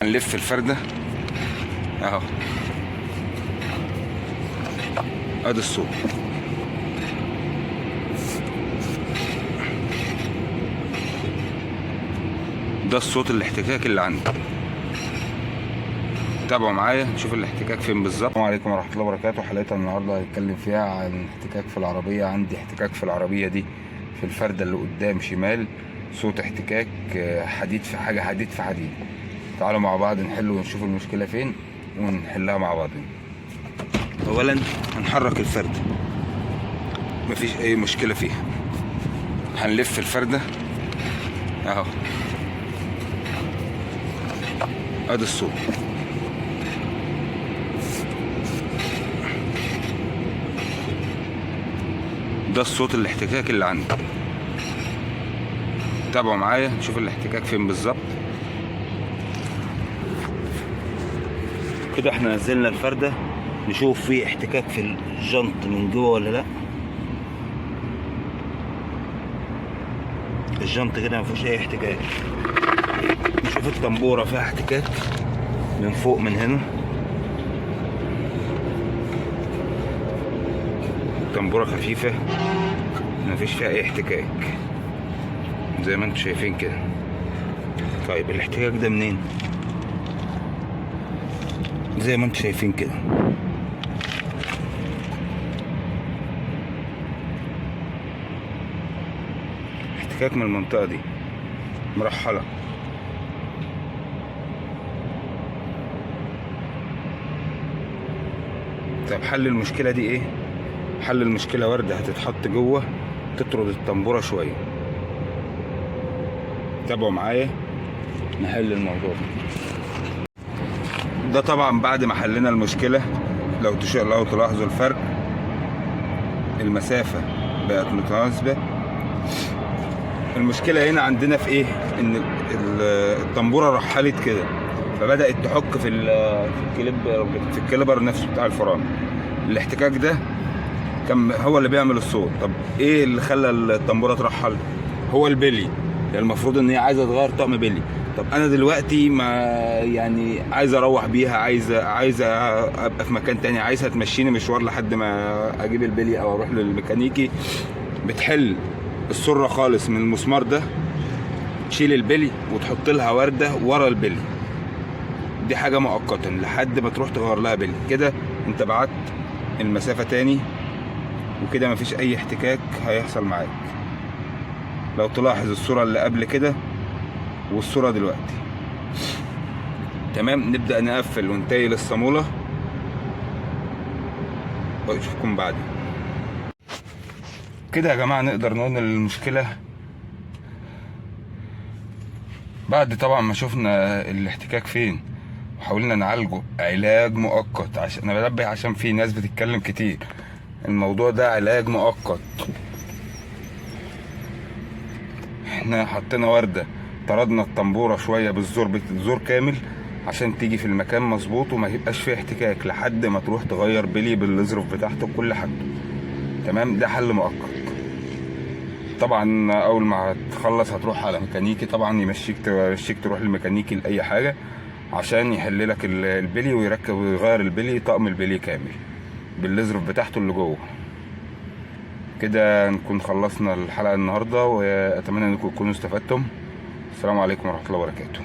هنلف الفردة اهو، ادي الصوت. ده الصوت الاحتكاك اللي عندي. تابعوا معايا نشوف الاحتكاك فين بالظبط. السلام عليكم ورحمه الله وبركاته. حلقتنا النهارده هنتكلم فيها عن احتكاك في العربيه. عندي احتكاك في العربيه دي في الفردة اللي قدام شمال، صوت احتكاك حديد في حاجه، حديد في حديد. تعالوا مع بعض نحل ونشوف المشكله فين ونحلها مع بعض. اولا هنحرك الفردة، مفيش اي مشكله فيها. هنلف الفردة اهو، ادي الصوت. ده الصوت الاحتكاك اللي عندي. تابعوا معايا نشوف الاحتكاك فين بالظبط. كده احنا نزلنا الفردة، نشوف في احتكاك في الجنط من جوه ولا لا. الجنط كده مفيهوش اي احتكاك. نشوف الطنبورة فيها احتكاك من فوق من هنا. الطنبورة خفيفة مفيش فيها اي احتكاك زي ما انتم شايفين كده. طيب الاحتكاك ده منين؟ زي ما انتم شايفين كده، احتكاك من المنطقة دي مرحلة. طب حل المشكلة دي ايه؟ حل المشكلة وردة هتتحط جوه تطرد الطنبورة شوية. تابعوا معايا نحل الموضوع ده طبعا بعد ما حلينا المشكلة. لو تلاحظوا الفرق، المسافة بقت متناسبة. المشكلة هنا عندنا في ايه؟ ان الطنبورة رحلت كده، فبدأت تحك في الكليبر نفسه بتاع الفرامل. الاحتكاك ده كان هو اللي بيعمل الصوت. طب ايه اللي خلى الطنبورة ترحل؟ هو البلي. يعني المفروض ان هي عايزة تغير طقم بلي. طب انا دلوقتي ما يعني عايز اروح بيها، عايز ابقى في مكان تاني، عايزها تمشيني مشوار لحد ما اجيب البلي او اروح للميكانيكي. بتحل السرة خالص من المسمار ده، تشيل البلي وتحط لها وردة ورا البلي. دي حاجة مؤقتا لحد ما تروح تغير لها بلي. كده انت بعدت المسافة تاني، وكده مفيش اي احتكاك هيحصل معاك. لو تلاحظ الصورة اللي قبل كده والصورة دلوقتي تمام. نبدأ نقفل ونتيل الصامولة واشوفكم بعدين. كده يا جماعة نقدر نقول المشكلة بعد طبعا ما شفنا الاحتكاك فين وحاولنا نعالجه علاج مؤقت. عشان انا بنبه، عشان في ناس بتتكلم كتير، الموضوع ده علاج مؤقت. احنا حطينا وردة، طردنا الطنبورة شوية بالزور كامل عشان تيجي في المكان مظبوط وما يبقاش فيه احتكاك لحد ما تروح تغير بلي بالظروف بتاعته بكل حاجته. تمام، ده حل مؤقت. طبعا اول ما هتخلص هتروح على ميكانيكي، طبعا يمشيك تروح للميكانيكي لاي حاجة عشان يحل لك البلي ويركب ويغير البلي، طقم البلي كامل بالظروف بتاعته اللي جوه. كده نكون خلصنا الحلقة النهاردة، واتمنى انكم تكونوا استفدتم. السلام عليكم ورحمة الله وبركاته.